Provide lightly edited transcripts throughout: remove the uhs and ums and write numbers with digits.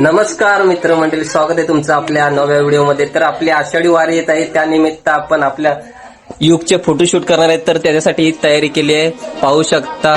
नमस्कार मित्रमंडळी, स्वागत आहे तुमचं आपल्या नव्या व्हिडिओमध्ये। तर आपली आषाढी वारी येत आहे, त्यानिमित्त आपण आपल्या युगचे फोटोशूट करणार आहेत। तर त्याच्यासाठी ही तयारी केली आहे, पाहू शकता।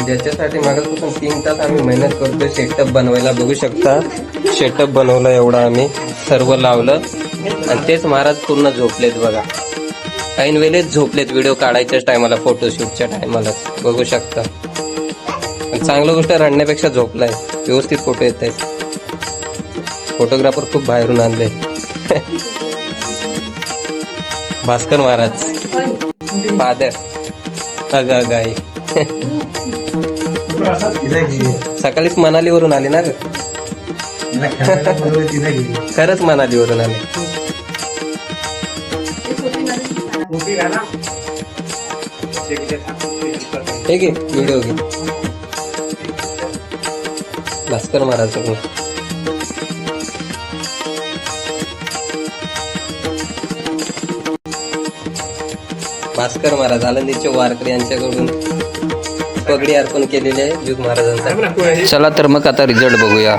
ज्याच्यासाठी मागपासून 3 तास आम्ही मेहनत करतोय सेटअप बनवायला। बघू शकता, सेटअप बनवला एवढा आम्ही, सर्व लावलं आणि तेच महाराज पूर्ण झोपलेत बघा। काही वेळेच झोपलेत व्हिडिओ काढायच्याच टायमाला, फोटोशूटच्या टायमाला बघू शकता। चांगलं गोष्ट रडण्यापेक्षा झोपलाय, व्यवस्थित फोटो येत आहेत। फोटोग्राफर खूप बाहेरून आणले। भास्कर महाराज फादर गाय सकाळीच मनालीवरून आले ना ग? खरंच मनालीवरून आले। ठीक आहे, व्हिडिओ घे भास्कर महाराज। भास्कर महाराज आळंदीचे वारकरी यांच्याकडून पगडी अर्पण केलेले आहे युग महाराजांचा। चला तर मग आता रिझल्ट बघूया।